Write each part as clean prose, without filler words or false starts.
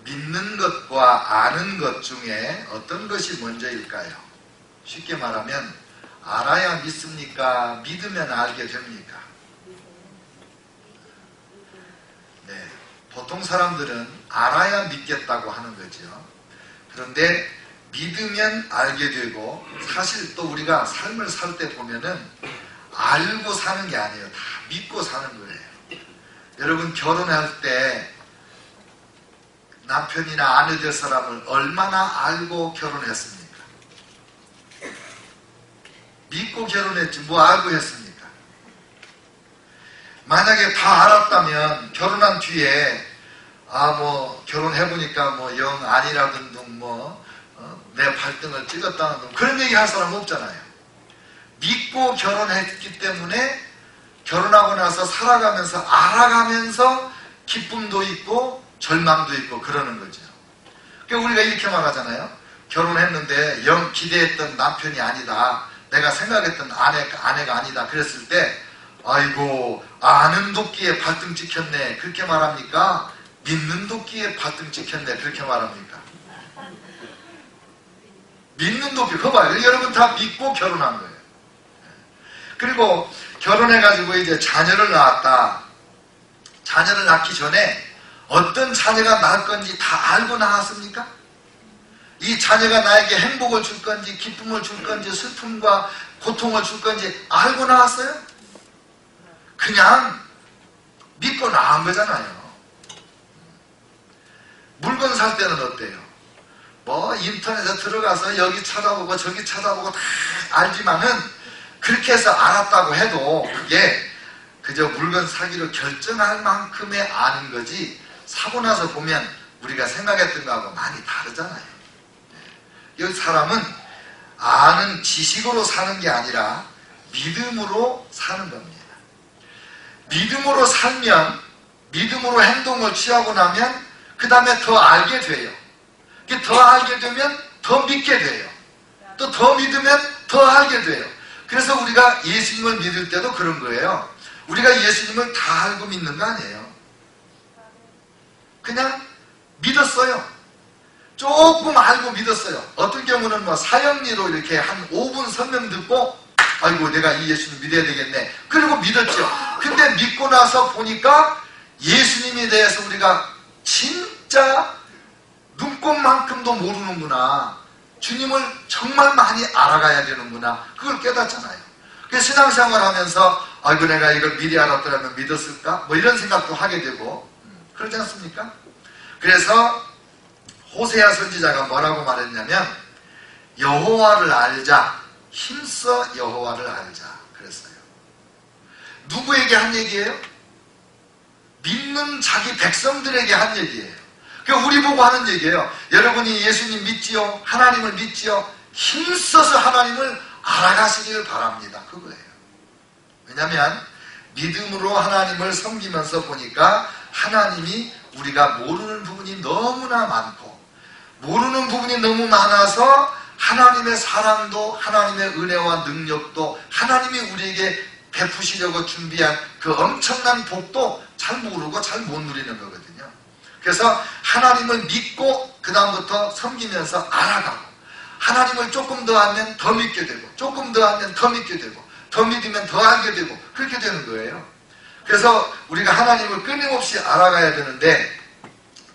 믿는 것과 아는 것 중에 어떤 것이 먼저일까요? 쉽게 말하면 알아야 믿습니까? 믿으면 알게 됩니까? 네, 보통 사람들은 알아야 믿겠다고 하는 거죠. 그런데 믿으면 알게 되고, 사실 또 우리가 삶을 살 때 보면은 알고 사는 게 아니에요. 다 믿고 사는 거예요. 여러분, 결혼할 때 남편이나 아내 될 사람을 얼마나 알고 결혼했습니까? 믿고 결혼했지 뭐 알고 했습니까? 만약에 다 알았다면 결혼한 뒤에 뭐 결혼해보니까 뭐 영 아니라든 둥 내 발등을 찍었다는 둥 그런 얘기 할 사람 없잖아요. 믿고 결혼했기 때문에 결혼하고 나서 살아가면서 알아가면서 기쁨도 있고 절망도 있고 그러는 거죠. 그러니까 우리가 이렇게 말하잖아요. 결혼했는데 영 기대했던 남편이 아니다. 내가 생각했던 아내가 아니다. 그랬을 때 아이고 아는 도끼에 발등 찍혔네. 그렇게 말합니까? 믿는 도끼에 발등 찍혔네. 그렇게 말합니까? 믿는 도끼. 그거 봐요. 여러분 다 믿고 결혼한 거예요. 그리고 결혼해가지고 이제 자녀를 낳았다. 자녀를 낳기 전에 어떤 자녀가 낳을 건지 다 알고 낳았습니까? 이 자녀가 나에게 행복을 줄 건지 기쁨을 줄 건지 슬픔과 고통을 줄 건지 알고 낳았어요? 그냥 믿고 낳은 거잖아요. 물건 살 때는 어때요? 뭐 인터넷에 들어가서 여기 찾아보고 저기 찾아보고 다 알지만은 그렇게 해서 알았다고 해도 그게 그저 물건 사기로 결정할 만큼의 아는 거지, 사고 나서 보면 우리가 생각했던 거하고 많이 다르잖아요. 이 사람은 아는 지식으로 사는 게 아니라 믿음으로 사는 겁니다. 믿음으로 살면, 믿음으로 행동을 취하고 나면 그 다음에 더 알게 돼요. 더 알게 되면 더 믿게 돼요. 또 더 믿으면 더 알게 돼요. 그래서 우리가 예수님을 믿을 때도 그런 거예요. 우리가 예수님을 다 알고 믿는 거 아니에요. 그냥 믿었어요. 조금 알고 믿었어요. 어떤 경우는 뭐 사형리로 이렇게 한 5분 설명 듣고 아이고 내가 이 예수님 믿어야 되겠네. 그리고 믿었죠. 근데 믿고 나서 보니까 예수님에 대해서 우리가 진짜 눈꼽만큼도 모르는구나. 주님을 정말 많이 알아가야 되는구나. 그걸 깨닫잖아요. 그래서 신앙생활 하면서 아이고 내가 이걸 미리 알았더라면 믿었을까? 뭐 이런 생각도 하게 되고 그러지 않습니까? 그래서 호세아 선지자가 뭐라고 말했냐면 여호와를 알자. 힘써 여호와를 알자. 그랬어요. 누구에게 한 얘기예요? 믿는 자기 백성들에게 한 얘기예요. 그러니까 우리 보고 하는 얘기예요. 여러분이 예수님 믿지요? 하나님을 믿지요? 힘써서 하나님을 알아가시기를 바랍니다. 그거예요. 왜냐하면 믿음으로 하나님을 섬기면서 보니까 하나님이 우리가 모르는 부분이 너무나 많고 모르는 부분이 너무 많아서 하나님의 사랑도 하나님의 은혜와 능력도 하나님이 우리에게 베푸시려고 준비한 그 엄청난 복도 잘 모르고 잘 못 누리는 거거든요. 그래서 하나님을 믿고 그 다음부터 섬기면서 알아가고 하나님을 조금 더 하면 더 믿게 되고 조금 더 하면 더 믿게 되고 더 믿으면 더 알게 되고 그렇게 되는 거예요. 그래서 우리가 하나님을 끊임없이 알아가야 되는데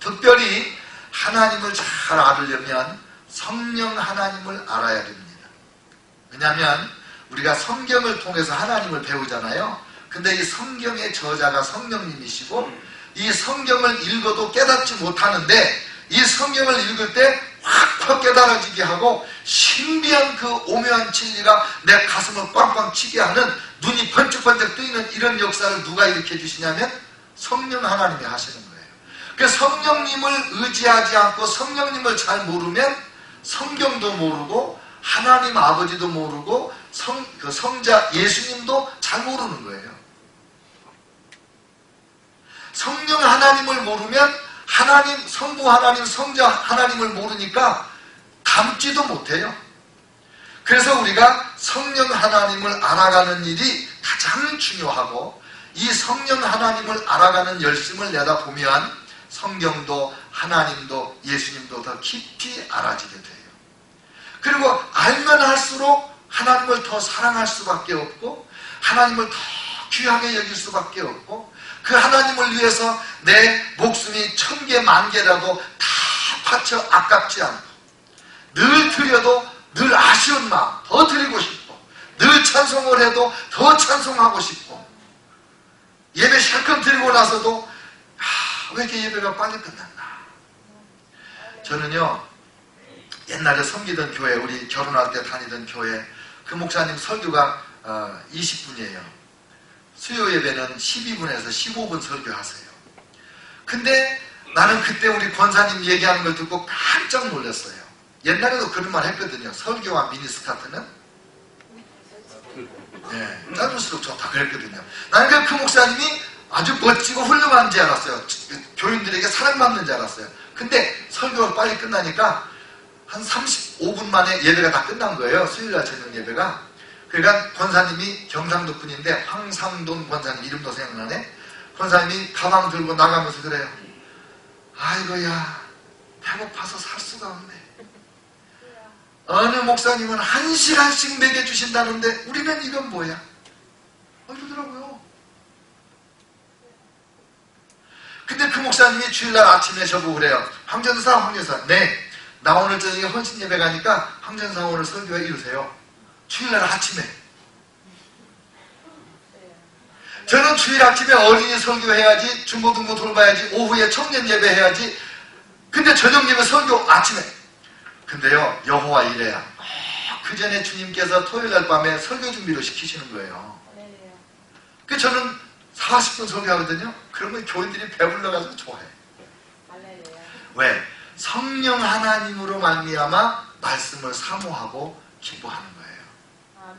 특별히 하나님을 잘 알으려면 성령 하나님을 알아야 됩니다. 왜냐하면 우리가 성경을 통해서 하나님을 배우잖아요. 근데 이 성경의 저자가 성령님이시고 이 성경을 읽어도 깨닫지 못하는데 이 성경을 읽을 때 확확 깨달아지게 하고 신비한 그 오묘한 진리가 내 가슴을 꽝꽝 치게 하는 눈이 번쩍번쩍 뜨이는 이런 역사를 누가 일으켜 주시냐면 성령 하나님이 하시는 거예요. 그래서 성령님을 의지하지 않고 성령님을 잘 모르면 성경도 모르고 하나님 아버지도 모르고 성자 예수님도 잘 모르는 거예요. 성령 하나님을 모르면 하나님, 성부 하나님, 성자 하나님을 모르니까 닮지도 못해요. 그래서 우리가 성령 하나님을 알아가는 일이 가장 중요하고 이 성령 하나님을 알아가는 열심을 내다 보면 성경도 하나님도 예수님도 더 깊이 알아지게 돼요. 그리고 알면 할수록 하나님을 더 사랑할 수밖에 없고 하나님을 더 귀하게 여길 수밖에 없고 그 하나님을 위해서 내 목숨이 1000개, 10,000개라도 다 바쳐 아깝지 않고 늘 드려도 늘 아쉬운 마음 더 드리고 싶고 늘 찬송을 해도 더 찬송하고 싶고 예배 실컷 드리고 나서도 왜 이렇게 예배가 빨리 끝났나. 저는요 옛날에 섬기던 교회, 우리 결혼할 때 다니던 교회 그 목사님 설교가 20분이에요. 수요 예배는 12분에서 15분 설교하세요. 근데 나는 그때 우리 권사님 얘기하는 걸 듣고 깜짝 놀랐어요. 옛날에도 그런 말 했거든요. 설교와 미니스카트는 짧을수록 좋다 그랬거든요. 나는 그 목사님이 아주 멋지고 훌륭한 줄 알았어요. 교인들에게 사랑받는 줄 알았어요. 근데 설교가 빨리 끝나니까 한 35분 만에 예배가 다 끝난 거예요. 수요일날 저녁 예배가. 그러니까 권사님이 경상도 분인데 황상돈 권사님 이름도 생각나네. 권사님이 가방 들고 나가면서 그래요. 아이고야 배고파서 살 수가 없네. 어느 목사님은 1시간씩 먹여주신다는데 우리는 이건 뭐야? 이러더라고요. 근데 그 목사님이 주일날 아침에 저보고 그래요. 황전사 네. 나 오늘 저녁에 헌신 예배 가니까 황전사 오늘 설교해 이러세요. 주일날 아침에. 저는 주일 아침에 어린이 설교해야지, 중고등부 돌봐야지, 오후에 청년 예배 해야지. 근데 저녁 예배 설교 아침에. 근데요 여호와 이래야 그 전에 주님께서 토요일날 밤에 설교 준비를 시키시는 거예요. 그 저는 40분 설교하거든요. 그러면 교인들이 배불러가서 좋아해. 왜? 성령 하나님으로 말미암아 말씀을 사모하고 기뻐하는 거예요.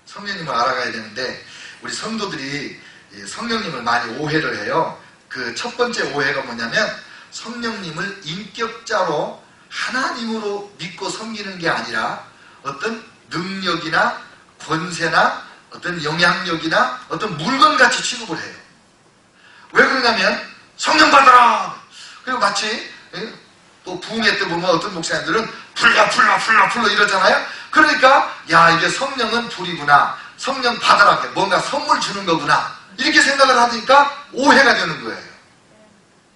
성령님을 알아가야 되는데 우리 성도들이 성령님을 많이 오해를 해요. 그 첫 번째 오해가 뭐냐면 성령님을 인격자로 하나님으로 믿고 섬기는 게 아니라 어떤 능력이나 권세나 어떤 영향력이나 어떤 물건같이 취급을 해요. 왜 그러냐면 성령 받아라. 그리고 마치 또 부흥회 때 보면 어떤 목사님들은 불러 이러잖아요. 그러니까 야 이게 성령은 불이구나. 성령 받아라. 뭔가 선물 주는 거구나. 이렇게 생각을 하니까 오해가 되는 거예요.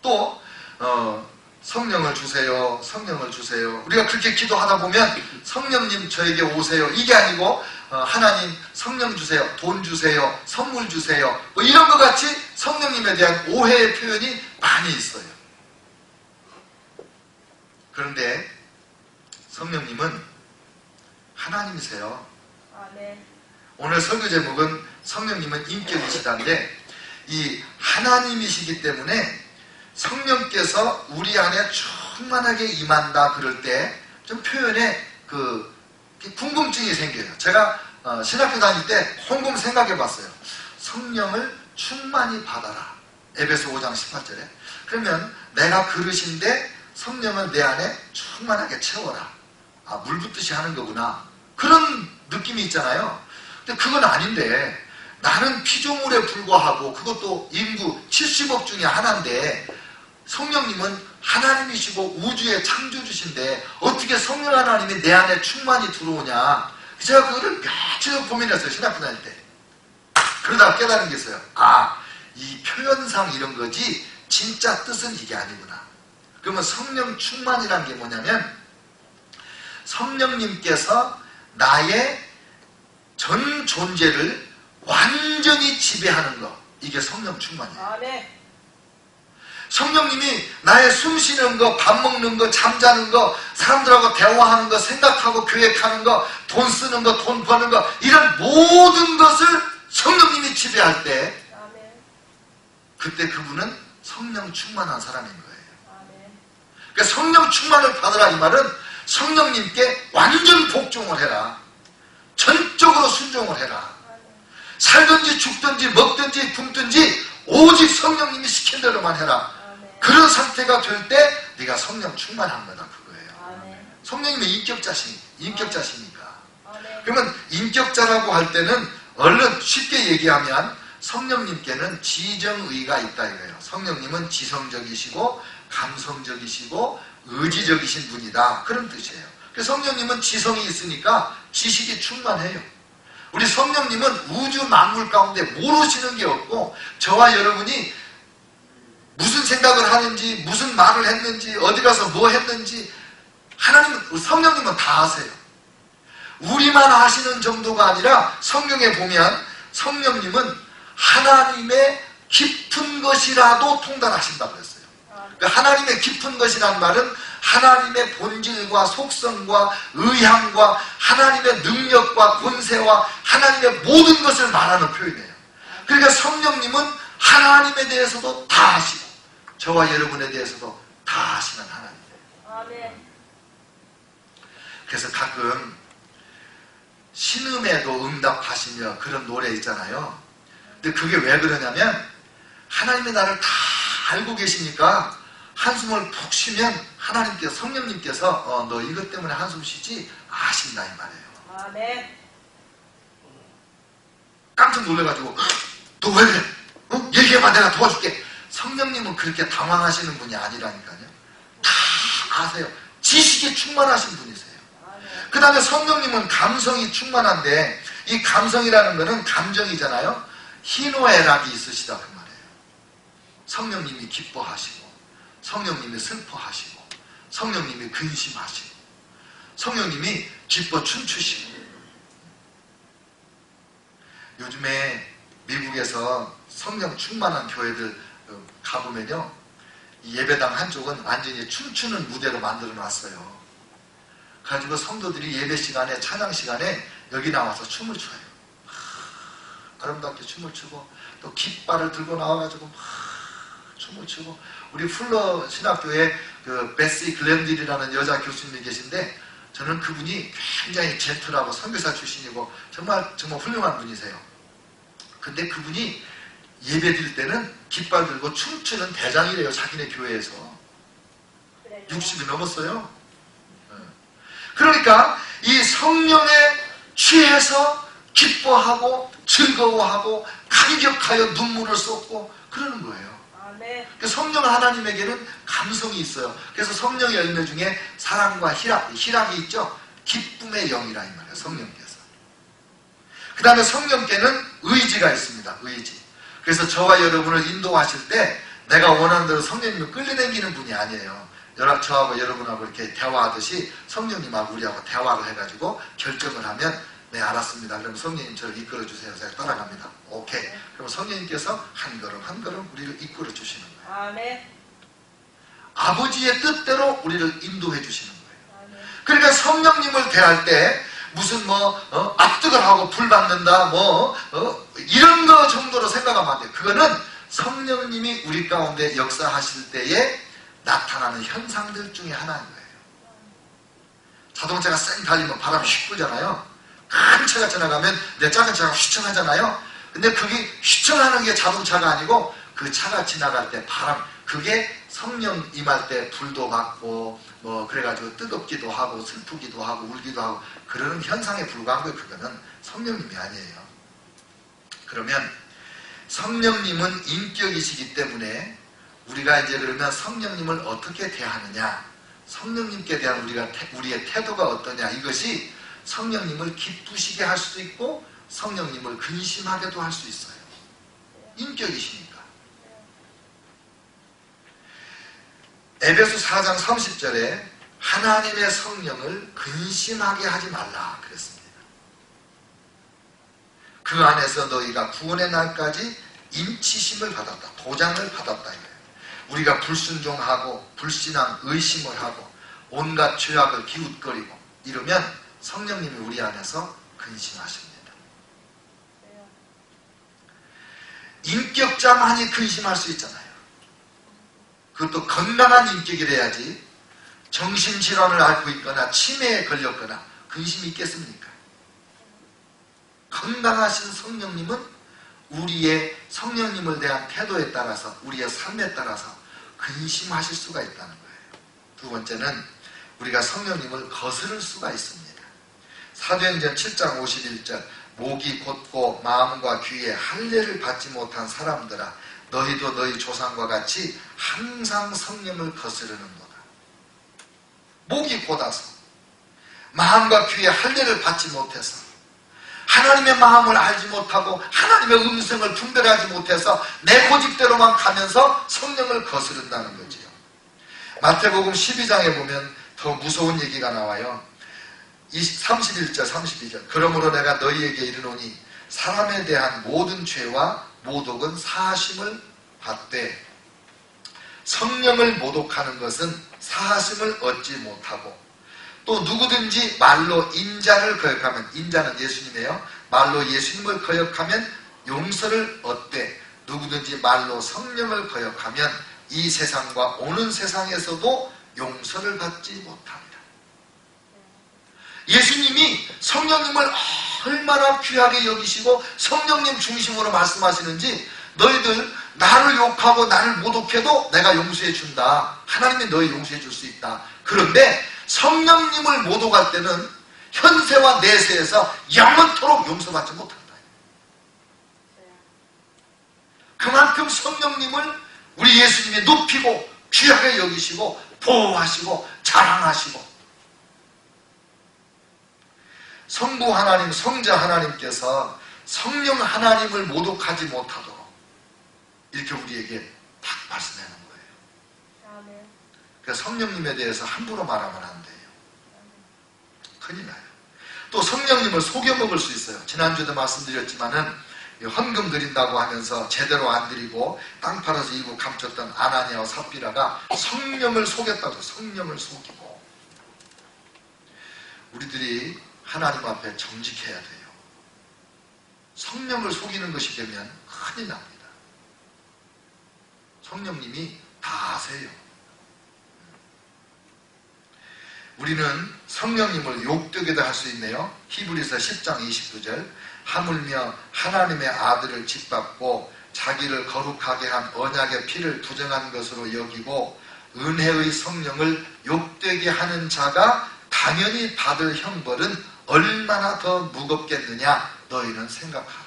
또 성령을 주세요. 성령을 주세요. 우리가 그렇게 기도하다 보면 성령님 저에게 오세요. 이게 아니고 하나님 성령 주세요. 돈 주세요. 선물 주세요. 뭐 이런 것 같이 성령님에 대한 오해의 표현이 많이 있어요. 그런데 성령님은 하나님이세요. 오늘 설교 제목은 성령님은 인격이시다인데 이 하나님이시기 때문에 성령께서 우리 안에 충만하게 임한다 그럴 때 좀 표현에 궁금증이 생겨요. 제가 신학교 다닐 때 곰곰 생각해 봤어요. 성령을 충만히 받아라. 에베소 5장 18절에. 그러면 내가 그릇인데 성령은 내 안에 충만하게 채워라. 물 붓듯이 하는 거구나. 그런 느낌이 있잖아요. 근데 그건 아닌데 나는 피조물에 불과하고 그것도 인구 70억 중에 하나인데 성령님은 하나님이시고 우주의 창조주신데 어떻게 성령 하나님이 내 안에 충만히 들어오냐. 제가 그거를 며칠 고민했어요. 신학교 다닐 때. 그러다가 깨달은 게 있어요. 이 표현상 이런 거지 진짜 뜻은 이게 아니구나. 그러면 성령 충만이란 게 뭐냐면 성령님께서 나의 전 존재를 완전히 지배하는 것. 이게 성령 충만이에요. 성령님이 나의 숨 쉬는 거, 밥 먹는 거, 잠자는 거, 사람들하고 대화하는 거, 생각하고 계획하는 거, 돈 쓰는 거, 돈 버는 거, 이런 모든 것을 성령님이 지배할 때 그때 그분은 성령 충만한 사람인 거예요. 그러니까 성령 충만을 받으라 이 말은 성령님께 완전 복종을 해라. 전적으로 순종을 해라. 살든지 죽든지 먹든지 굶든지 오직 성령님이 시킨 대로만 해라. 그런 상태가 될 때 네가 성령 충만한 거다 그거예요. 성령님의 인격자시니까. 그러면 인격자라고 할 때는 얼른 쉽게 얘기하면 성령님께는 지정의가 있다 이거예요. 성령님은 지성적이시고 감성적이시고 의지적이신 분이다, 그런 뜻이에요. 성령님은 지성이 있으니까 지식이 충만해요. 우리 성령님은 우주 만물 가운데 모르시는 게 없고, 저와 여러분이 무슨 생각을 하는지, 무슨 말을 했는지, 어디 가서 뭐 했는지 하나님은, 성령님은 다 아세요. 우리만 아시는 정도가 아니라 성경에 보면 성령님은 하나님의 깊은 것이라도 통달하신다고 했어요. 그러니까 하나님의 깊은 것이란 말은 하나님의 본질과 속성과 의향과 하나님의 능력과 권세와 하나님의 모든 것을 말하는 표현이에요. 그러니까 성령님은 하나님에 대해서도 다 아시고 저와 여러분에 대해서도 다 아시는 하나님이에요. 그래서 가끔 신음에도 응답하시며 그런 노래 있잖아요. 근데 그게 왜 그러냐면 하나님이 나를 다 알고 계시니까 한숨을 푹 쉬면 하나님께서, 성령님께서 너 이것 때문에 한숨 쉬지 아신다 이 말이에요. 아멘. 깜짝 놀래가지고 너 왜 그래? 얘기해봐, 내가 도와줄게. 성령님은 그렇게 당황하시는 분이 아니라니까요. 다 아세요. 지식이 충만하신 분이세요. 그 다음에 성령님은 감성이 충만한데, 이 감성이라는 거는 감정이잖아요. 희노애락이 있으시다 그 말이에요. 성령님이 기뻐하시고, 성령님이 슬퍼하시고, 성령님이 근심하시고, 성령님이 기뻐 춤추시고. 요즘에 미국에서 성령 충만한 교회들 가보면요, 예배당 한쪽은 완전히 춤추는 무대로 만들어 놨어요. 그래가지고 성도들이 예배 시간에, 찬양 시간에 여기 나와서 춤을 춰요. 아름답게 춤을 추고, 또 깃발을 들고 나와가지고 춤을 추고. 우리 풀러 신학교에 그 베시 글렌딜이라는 여자 교수님이 계신데, 저는 그분이 굉장히 젠틀하고 선교사 출신이고 정말 훌륭한 분이세요. 근데 그분이 예배 드릴 때는 깃발 들고 춤추는 대장이래요. 자기네 교회에서. 60이 넘었어요. 그러니까 이 성령에 취해서 기뻐하고 즐거워하고 감격하여 눈물을 쏟고 그러는 거예요. 성령 하나님에게는 감성이 있어요. 그래서 성령의 열매 중에 사랑과 희락이 있죠. 기쁨의 영이라 이 말이에요. 성령께서. 그 다음에 성령께는 의지가 있습니다. 의지. 그래서 저와 여러분을 인도하실 때 내가 원하는 대로 성령님을 끌려다니는 분이 아니에요. 저하고 여러분하고 이렇게 대화하듯이 성령님하고 우리하고 대화를 해가지고 결정을 하면, 네 알았습니다. 그럼 성령님 저를 이끌어주세요. 제가 따라갑니다. 오케이. 그럼 성령님께서 한 걸음 한 걸음 우리를 이끌어 주시는 거예요. 아멘. 아버지의 뜻대로 우리를 인도해 주시는 거예요. 아멘. 그러니까 성령님을 대할 때 무슨 압득을 하고 불 받는다 이런 거 정도로 생각하면 안 돼요. 그거는 성령님이 우리 가운데 역사하실 때에 나타나는 현상들 중에 하나인 거예요. 자동차가 쌩 달리면 바람이 휙 불잖아요. 큰 차가 지나가면 내 작은 차가 휘청하잖아요. 근데 그게 휘청하는 게 자동차가 아니고 그 차가 지나갈 때 바람, 그게 성령 임할 때 불도 받고 그래가지고 뜨겁기도 하고 슬프기도 하고 울기도 하고 그러는 현상에 불과한 거예요. 그거는 성령님이 아니에요. 그러면 성령님은 인격이시기 때문에 우리가 이제 그러면 성령님을 어떻게 대하느냐, 성령님께 대한 우리의 태도가 어떠냐, 이것이 성령님을 기쁘시게 할 수도 있고 성령님을 근심하게도 할 수 있어요. 인격이시니까. 에베소 4장 30절에 하나님의 성령을 근심하게 하지 말라 그랬습니다. 그 안에서 너희가 구원의 날까지 인치심을 받았다. 도장을 받았다. 이거예요. 우리가 불순종하고 불신앙, 의심을 하고 온갖 죄악을 기웃거리고 이러면 성령님이 우리 안에서 근심하십니다. 인격자만이 근심할 수 있잖아요. 그것도 건강한 인격이래야지. 정신질환을 앓고 있거나 치매에 걸렸거나 근심이 있겠습니까? 건강하신 성령님은 우리의 성령님을 대한 태도에 따라서, 우리의 삶에 따라서 근심하실 수가 있다는 거예요. 두 번째는 우리가 성령님을 거스를 수가 있습니다. 사도행전 7장 51절 목이 곧고 마음과 귀에 할례를 받지 못한 사람들아, 너희도 너희 조상과 같이 항상 성령을 거스르는도다. 목이 곧아서 마음과 귀에 할례를 받지 못해서 하나님의 마음을 알지 못하고 하나님의 음성을 분별하지 못해서 내 고집대로만 가면서 성령을 거스른다는 거지요. 마태복음 12장에 보면 더 무서운 얘기가 나와요. 31절 32절 그러므로 내가 너희에게 이르노니 사람에 대한 모든 죄와 모독은 사하심을 받되 성령을 모독하는 것은 사하심을 얻지 못하고 또 누구든지 말로 인자를 거역하면, 인자는 예수님이에요. 말로 예수님을 거역하면 용서를 얻되 누구든지 말로 성령을 거역하면 이 세상과 오는 세상에서도 용서를 받지 못합니다. 예수님이 성령님을 얼마나 귀하게 여기시고 성령님 중심으로 말씀하시는지, 너희들 나를 욕하고 나를 모독해도 내가 용서해 준다. 하나님이 너희 용서해 줄 수 있다. 그런데 성령님을 모독할 때는 현세와 내세에서 영원토록 용서받지 못한다. 그만큼 성령님을 우리 예수님이 높이고 귀하게 여기시고 보호하시고 자랑하시고, 성부 하나님, 성자 하나님께서 성령 하나님을 모독하지 못하도록 이렇게 우리에게 딱 말씀하는 거예요. 그래서 성령님에 대해서 함부로 말하면 안 돼요. 큰일 나요. 또 성령님을 속여먹을 수 있어요. 지난주에도 말씀드렸지만은 헌금 드린다고 하면서 제대로 안 드리고 땅 팔아서 일부 감췄던 아나니아와 삽비라가 성령을 속였다고. 성령을 속이고. 우리들이 하나님 앞에 정직해야 돼요. 성령을 속이는 것이 되면 큰일 납니다. 성령님이 다 아세요. 우리는 성령님을 욕되게도 할 수 있네요. 히브리서 10장 29절 하물며 하나님의 아들을 짓밟고 자기를 거룩하게 한 언약의 피를 부정한 것으로 여기고 은혜의 성령을 욕되게 하는 자가 당연히 받을 형벌은 얼마나 더 무겁겠느냐 너희는 생각하라.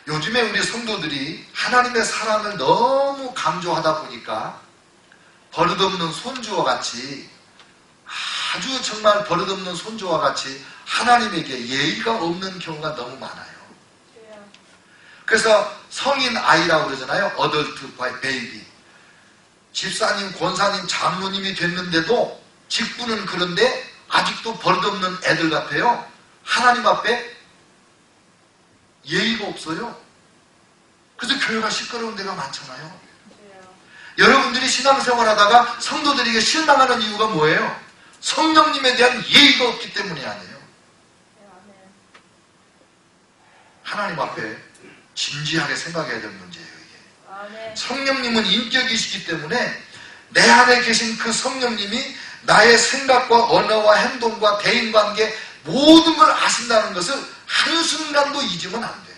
요즘에 우리 성도들이 하나님의 사랑을 너무 강조하다 보니까 버릇없는 손주와 같이, 아주 정말 버릇없는 손주와 같이 하나님에게 예의가 없는 경우가 너무 많아요. 그래서 성인 아이라고 그러잖아요. 어덜트 베이비. 집사님, 권사님, 장로님이 됐는데도 직분은 그런데 아직도 버릇없는 애들 같아요. 하나님 앞에 예의가 없어요. 그래서 교회가 시끄러운 데가 많잖아요. 여러분들이 신앙생활 하다가 성도들에게 실망하는 이유가 뭐예요? 성령님에 대한 예의가 없기 때문이 아니에요. 하나님 앞에 진지하게 생각해야 될 문제예요, 이게. 성령님은 인격이시기 때문에 내 안에 계신 그 성령님이 나의 생각과 언어와 행동과 대인관계 모든 걸 아신다는 것을 한순간도 잊으면 안 돼요.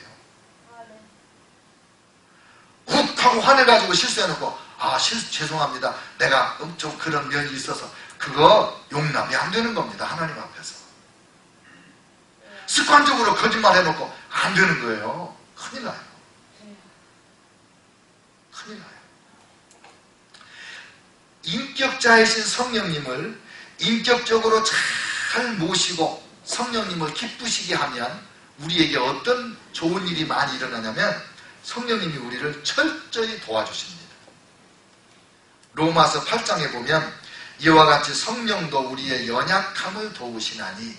욱하고 화내가지고 실수해놓고 죄송합니다. 내가 좀 그런 면이 있어서 그거 용납이 안 되는 겁니다. 하나님 앞에서. 습관적으로 거짓말 해놓고 안 되는 거예요. 큰일 나요. 큰일 나요. 인격자이신 성령님을 인격적으로 잘 모시고 성령님을 기쁘시게 하면 우리에게 어떤 좋은 일이 많이 일어나냐면 성령님이 우리를 철저히 도와주십니다. 로마서 8장에 보면 이와 같이 성령도 우리의 연약함을 도우시나니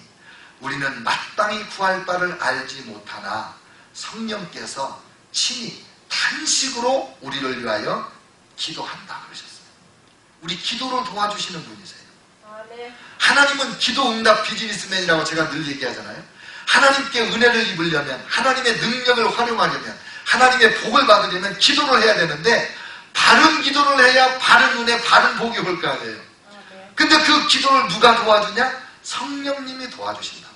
우리는 마땅히 구할 바를 알지 못하나 성령께서 친히 탄식으로 우리를 위하여 기도한다 그러셨어요. 우리 기도를 도와주시는 분이세요. 하나님은 기도 응답 비즈니스맨이라고 제가 늘 얘기하잖아요. 하나님께 은혜를 입으려면, 하나님의 능력을 활용하려면, 하나님의 복을 받으려면 기도를 해야 되는데 바른 기도를 해야 바른 은혜, 바른 복이 올 거 아니에요. 근데 그 기도를 누가 도와주냐? 성령님이 도와주신다.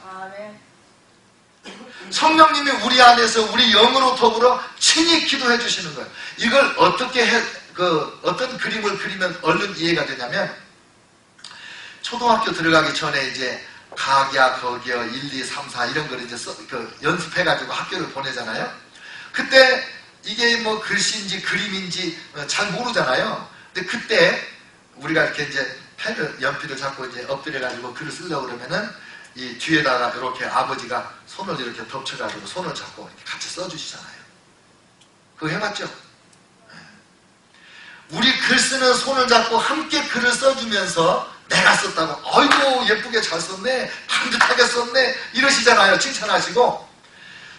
성령님이 우리 안에서 우리 영으로 더불어 친히 기도해 주시는 거예요. 이걸 어떻게 어떤 그림을 그리면 얼른 이해가 되냐면 초등학교 들어가기 전에 이제 가기야 거기야 1, 2, 3, 4 이런 걸 이제 연습해가지고 학교를 보내잖아요. 그때 이게 뭐 글씨인지 그림인지 잘 모르잖아요. 근데 그때 우리가 이렇게 이제 연필을 잡고 이제 엎드려가지고 글을 쓰려고 그러면은 이 뒤에다가 이렇게 아버지가 손을 이렇게 덮쳐가지고 손을 잡고 이렇게 같이 써주시잖아요. 그거 해봤죠? 우리 글 쓰는 손을 잡고 함께 글을 써주면서 내가 썼다고 어이구 예쁘게 잘 썼네, 반듯하게 썼네 이러시잖아요. 칭찬하시고.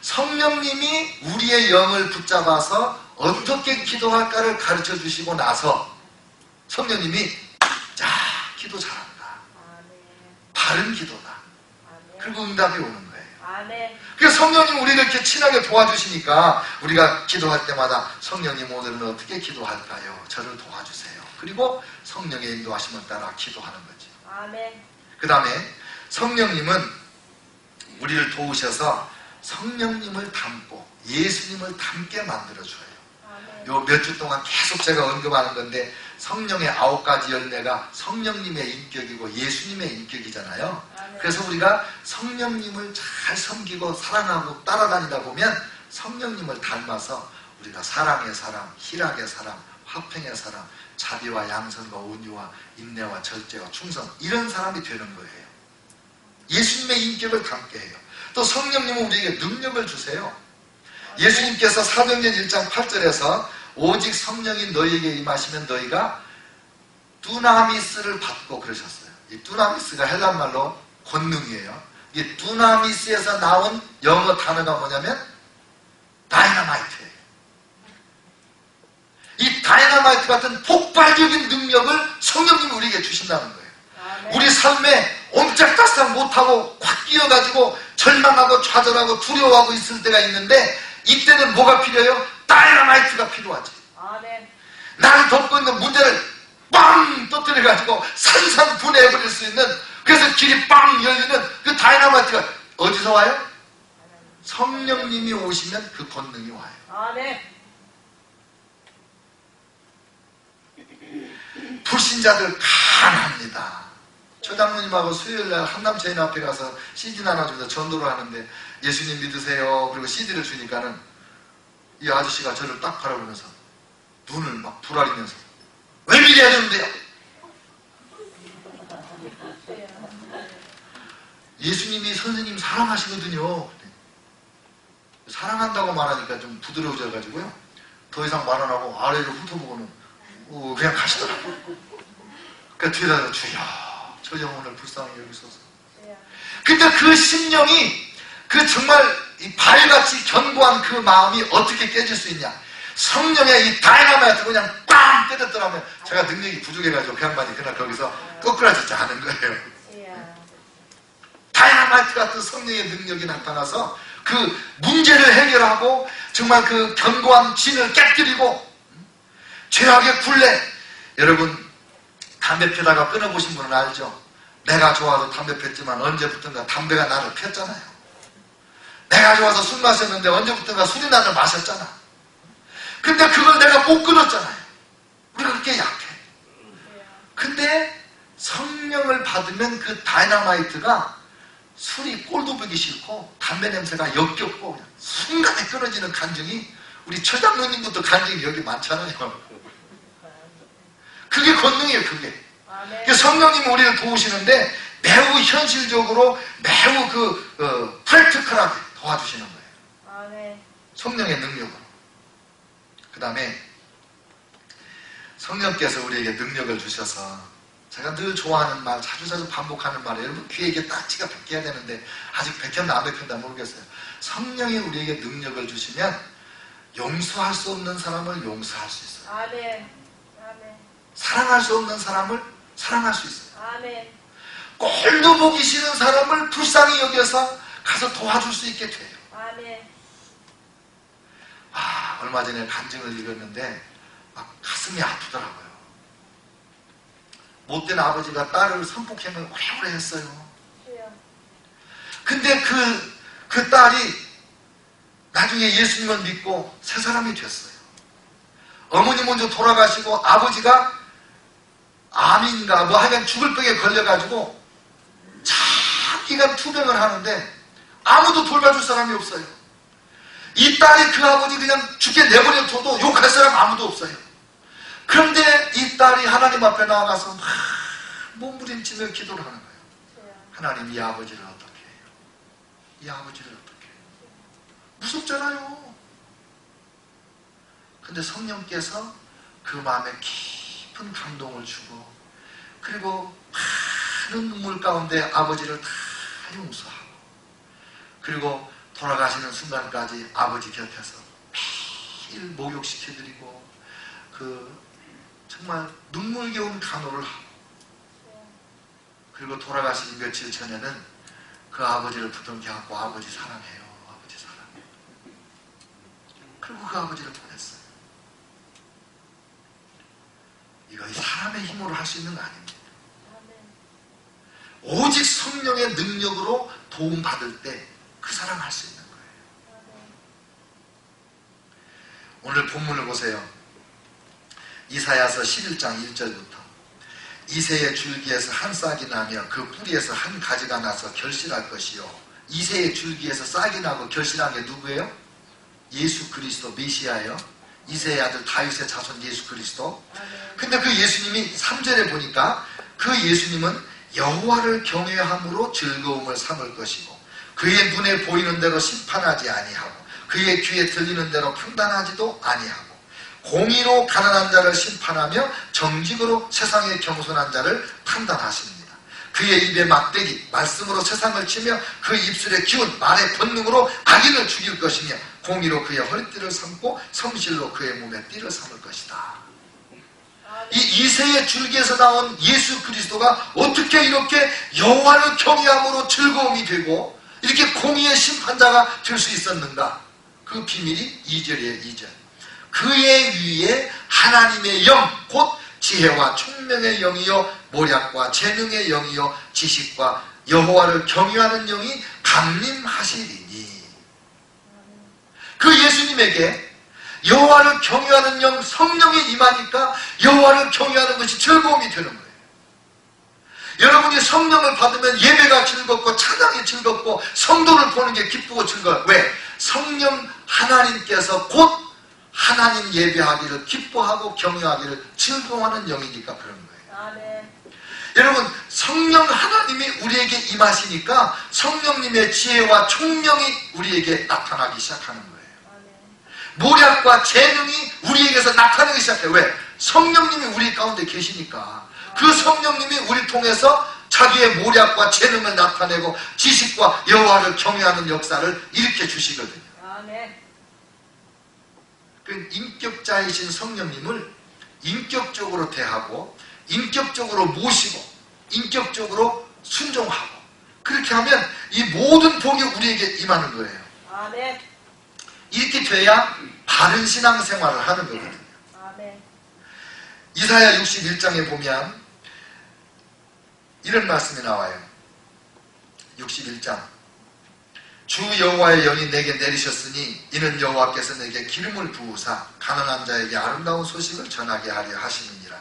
성령님이 우리의 영을 붙잡아서 어떻게 기도할까를 가르쳐 주시고 나서 성령님이 자 기도 잘한다, 바른 기도다, 그리고 응답이 오는 거예요. 그래서 성령님 우리를 이렇게 친하게 도와주시니까 우리가 기도할 때마다 성령님 오늘은 어떻게 기도할까요? 저를 도와주세요. 그리고 성령의 인도하심을 따라 기도하는 거죠. 그 다음에 성령님은 우리를 도우셔서 성령님을 닮고 예수님을 닮게 만들어줘요. 요 몇 주 동안 계속 제가 언급하는 건데 성령의 9가지 열매가 성령님의 인격이고 예수님의 인격이잖아요. 그래서 우리가 성령님을 잘 섬기고 사랑하고 따라다니다 보면 성령님을 닮아서 우리가 사랑의 사람, 희락의 사람, 화평의 사람, 자비와 양선과 온유와 인내와 절제와 충성 이런 사람이 되는 거예요. 예수님의 인격을 담게 해요. 또 성령님은 우리에게 능력을 주세요. 예수님께서 사도행전 1장 8절에서 오직 성령이 너희에게 임하시면 너희가 두나미스를 받고 그러셨어요. 이 두나미스가 헬란말로 권능이에요. 이 두나미스에서 나온 영어 단어가 뭐냐면 다이너마이트예요. 이 다이너마이트 같은 폭발적인 능력을 성령님이 우리에게 주신다는 거예요. 우리 삶에 옴짝달싹 못하고 확 끼어가지고 절망하고 좌절하고 두려워하고 있을 때가 있는데 이때는 뭐가 필요해요? 다이너마이트가 필요하지. 나를 덮고 있는 문제를 빵 터뜨려가지고 산산분해해버릴 수 있는, 그래서 길이 빵 열리는 그 다이너마이트가 어디서 와요? 성령님이 오시면 그 권능이 와요. 불신자들 간합니다. 처장로님하고 수요일날 한남체인 앞에 가서 CD 나눠주면서 전도를 하는데 예수님 믿으세요. 그리고 CD를 주니까는 이 아저씨가 저를 딱 바라보면서 눈을 막 부라리면서 왜 믿어야 되는데요? 예수님이 선생님 사랑하시거든요. 사랑한다고 말하니까 좀 부드러워져가지고요. 더 이상 말 안 하고 아래를 훑어보고는 그냥 가시더라고요. 그러니까 뒤에다 주여 저 영혼을 불쌍히 여기소서. 근데 그 심령이 그 정말 이 발같이 견고한 그 마음이 어떻게 깨질 수 있냐? 성령의 이 다이너마이트 그냥 꽝 때렸더라면 제가 능력이 부족해가지고 그 양반이 그날 거기서 꼬꾸라지지 않은 거예요. 다이너마이트 같은 성령의 능력이 나타나서 그 문제를 해결하고 정말 그 견고한 진을 깨뜨리고 죄악의 굴레. 여러분 담배 피다가 끊어보신 분은 알죠? 내가 좋아서 담배 폈지만 언제부턴가 담배가 나를 폈잖아요. 내가 좋아서 술 마셨는데 언제부턴가 술이 나를 마셨잖아. 근데 그걸 내가 못 끊었잖아요. 우리가 그렇게 약해. 근데 성령을 받으면 그 다이너마이트가 술이 꼴도 보기 싫고 담배 냄새가 역겹고 그냥 순간에 끊어지는 간증이 우리 처장로님부터 간증이 여기 많잖아요. 그게 권능이에요. 그게. 성령님이 우리를 도우시는데 매우 현실적으로 매우 프랙티컬하게 도와주시는 거예요. 성령의 능력으로. 그 다음에 성령께서 우리에게 능력을 주셔서 제가 늘 좋아하는 말, 자주 반복하는 말이에요. 여러분 귀에게 딱지가 박혀야 되는데 아직 박혔나 안 박혔나 모르겠어요. 성령이 우리에게 능력을 주시면 용서할 수 없는 사람을 용서할 수 있어요. 사랑할 수 없는 사람을 사랑할 수 있어요. 꼴도 보기 싫은 사람을 불쌍히 여겨서 가서 도와줄 수 있게 돼요. 얼마 전에 간증을 읽었는데 막 가슴이 아프더라고요. 못된 아버지가 딸을 성폭행을 오래오래 했어요. 근데 그 딸이 나중에 예수님을 믿고 새 사람이 됐어요. 어머니 먼저 돌아가시고 아버지가 암인가 뭐 하여간 죽을 병에 걸려가지고 참 장기간 투병을 하는데 아무도 돌봐줄 사람이 없어요. 이 딸이 그 아버지 그냥 죽게 내버려둬도 욕할 사람 아무도 없어요. 그런데 이 딸이 하나님 앞에 나아가서 막 몸부림치며 기도를 하는 거예요. 하나님, 이 아버지를 어떻게 해요? 이 아버지를 어떻게 해요? 무섭잖아요. 근데 성령께서 그 마음에 깊은 감동을 주고, 그리고 많은 눈물 가운데 아버지를 다 용서하고, 그리고 돌아가시는 순간까지 아버지 곁에서 매일 목욕시켜드리고, 정말 눈물겨운 간호를 하고, 그리고 돌아가시기 며칠 전에는 그 아버지를 붙들게 하고, 아버지 사랑해요, 아버지 사랑해요. 그리고 그 아버지를 보냈어요. 이거 사람의 힘으로 할 수 있는 거 아닙니다. 오직 성령의 능력으로 도움받을 때 그 사람 할 수 있는 거예요. 오늘 본문을 보세요. 이사야서 11장 1절부터 이새의 줄기에서 한 싹이 나며 그 뿌리에서 한 가지가 나서 결실할 것이요. 이새의 줄기에서 싹이 나고 결실한 게 누구예요? 예수 그리스도 메시아예요. 이새의 아들 다윗의 자손 예수 그리스도. 근데 그 예수님이 3절에 보니까 그 예수님은 여호와를 경외함으로 즐거움을 삼을 것이고, 그의 눈에 보이는 대로 심판하지 아니하고, 그의 귀에 들리는 대로 판단하지도 아니하고, 공의로 가난한 자를 심판하며 정직으로 세상에 겸손한 자를 판단하십니다. 그의 입에 막대기 말씀으로 세상을 치며 그 입술의 기운 말의 권능으로 악인을 죽일 것이며, 공의로 그의 허리띠를 삼고 성실로 그의 몸에 띠를 삼을 것이다. 이 이새의 줄기에서 나온 예수 그리스도가 어떻게 이렇게 여호와를 경외함으로 즐거움이 되고 이렇게 공의의 심판자가 될 수 있었는가? 그 비밀이 2절이에요. 2절. 그의 위에 하나님의 영, 곧 지혜와 총명의 영이요 모략과 재능의 영이요 지식과 여호와를 경외하는 영이 감림하시리니. 그 예수님에게 여호와를 경외하는 영, 성령이 임하니까 여호와를 경외하는 것이 즐거움이 되는 거예요. 여러분이 성령을 받으면 예배가 즐겁고 찬양이 즐겁고 성도를 보는 게 기쁘고 즐거워요. 왜? 성령 하나님께서 곧 하나님 예배하기를 기뻐하고 경외하기를 즐거워하는 영이니까 그런 거예요. 아멘. 여러분, 성령 하나님이 우리에게 임하시니까 성령님의 지혜와 총명이 우리에게 나타나기 시작하는 거예요. 모략과 재능이 우리에게서 나타나기 시작해요. 왜? 성령님이 우리 가운데 계시니까. 그 성령님이 우리 통해서 자기의 모략과 재능을 나타내고 지식과 여호와를 경외하는 역사를 일으켜 주시거든요. 아멘. 그 인격자이신 성령님을 인격적으로 대하고 인격적으로 모시고 인격적으로 순종하고, 그렇게 하면 이 모든 복이 우리에게 임하는 거예요. 아멘. 이렇게 돼야 바른 신앙생활을 하는 거거든요. 아멘. 이사야 61장에 보면 이런 말씀이 나와요. 61장. 주 여호와의 영이 내게 내리셨으니 이는 여호와께서 내게 기름을 부으사 가난한 자에게 아름다운 소식을 전하게 하려 하심이니라.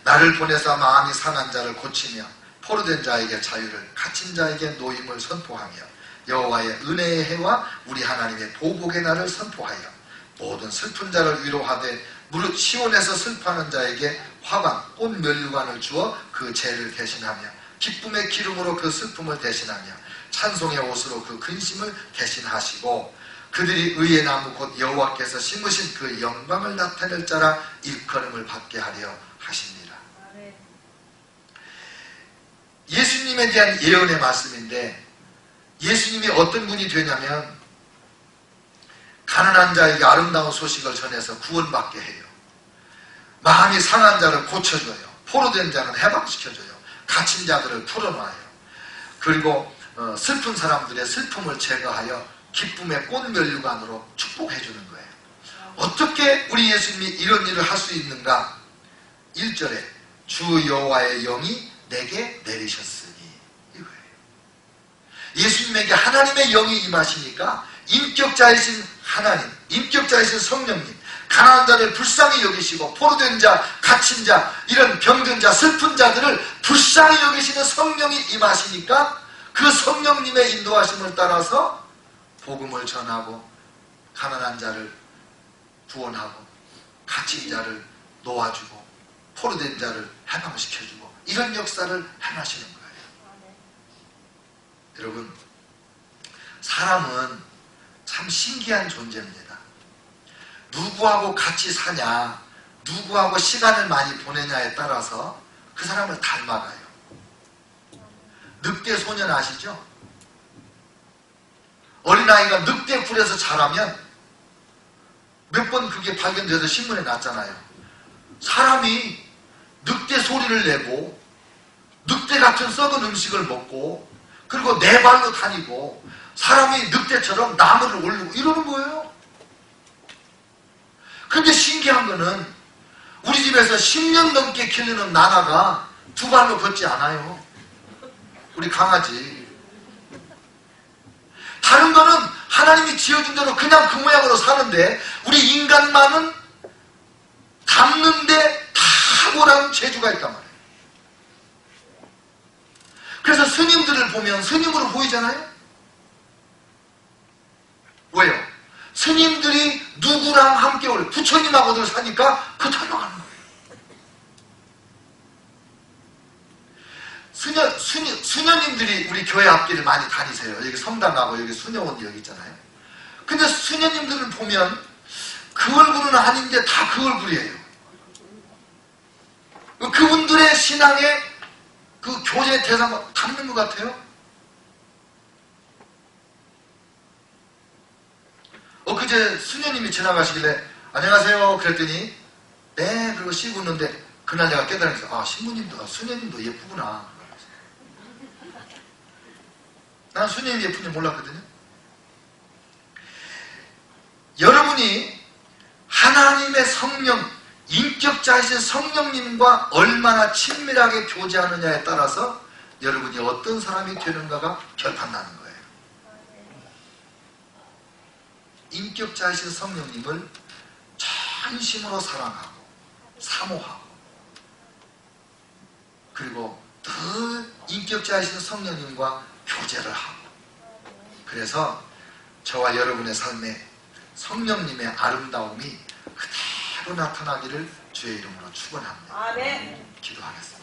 나를 보내사 마음이 상한 자를 고치며 포로된 자에게 자유를, 갇힌 자에게 노임을 선포하며 여호와의 은혜의 해와 우리 하나님의 보복의 날을 선포하여 모든 슬픈 자를 위로하되 무릇 시온에서 슬퍼하는 자에게 화관, 꽃 면류관을 주어 그 죄를 대신하며 기쁨의 기름으로 그 슬픔을 대신하며 찬송의 옷으로 그 근심을 대신하시고 그들이 의의 나무 곧 여호와께서 심으신 그 영광을 나타낼 자라 일컬음을 받게 하려 하십니다. 예수님에 대한 예언의 말씀인데, 예수님이 어떤 분이 되냐면 가난한 자에게 아름다운 소식을 전해서 구원받게 해요. 마음이 상한 자를 고쳐줘요. 포로된 자는 해방시켜줘요. 갇힌 자들을 풀어놔요. 그리고 슬픈 사람들의 슬픔을 제거하여 기쁨의 꽃면류관으로 축복해주는 거예요. 어떻게 우리 예수님이 이런 일을 할 수 있는가? 1절에 주 여호와의 영이 내게 내리셨으니, 이거예요. 예수님에게 하나님의 영이 임하시니까 인격자이신 하나님, 인격자이신 성령님, 가난한 자를 불쌍히 여기시고 포로된 자, 갇힌 자, 이런 병든 자, 슬픈 자들을 불쌍히 여기시는 성령이 임하시니까 그 성령님의 인도하심을 따라서 복음을 전하고 가난한 자를 구원하고 갇힌 자를 놓아주고 포로된 자를 해방시켜주고 이런 역사를 행하시는 거예요. 여러분, 사람은 참 신기한 존재입니다. 누구하고 같이 사냐, 누구하고 시간을 많이 보내냐에 따라서 그 사람을 닮아가요. 늑대 소년 아시죠? 어린아이가 늑대 굴에서 자라면 몇 번 그게 발견돼서 신문에 났잖아요. 사람이 늑대 소리를 내고 늑대 같은 썩은 음식을 먹고 그리고 네 발로 다니고 사람이 늑대처럼 나무를 오르고 이러는 거예요. 근데 신기한 거는 우리 집에서 10년 넘게 키우는 나나가 두 발로 걷지 않아요. 우리 강아지. 다른 거는 하나님이 지어준 대로 그냥 그 모양으로 사는데 우리 인간만은 닮는데 탁월한 재주가 있단 말이에요. 그래서 스님들을 보면 스님으로 보이잖아요. 왜요? 스님들이 누구랑 함께 올래? 부처님하고들 사니까 그 닮아가는 거예요. 수녀님들이 우리 교회 앞길을 많이 다니세요. 여기 성당하고 여기 수녀원 여기 있잖아요. 근데 수녀님들을 보면 그 얼굴은 아닌데 다 그 얼굴이에요. 그분들의 신앙의 그 교제 대상과 닮는 것 같아요. 엊그제 수녀님이 지나가시길래 안녕하세요 그랬더니 네 그리고 씻고 있는데 그날 내가 깨달으면서 아 신부님도 수녀님도 예쁘구나. 난 수녀님이 예쁜지 몰랐거든요. 여러분이 하나님의 성령, 인격자이신 성령님과 얼마나 친밀하게 교제하느냐에 따라서 여러분이 어떤 사람이 되는가가 결판나는 거예요. 인격자이신 성령님을 전심으로 사랑하고 사모하고 그리고 더 인격자이신 성령님과 교제를 하고 그래서 저와 여러분의 삶에 성령님의 아름다움이 그대로 나타나기를 주의 이름으로 축원합니다. 아멘. 기도하겠습니다.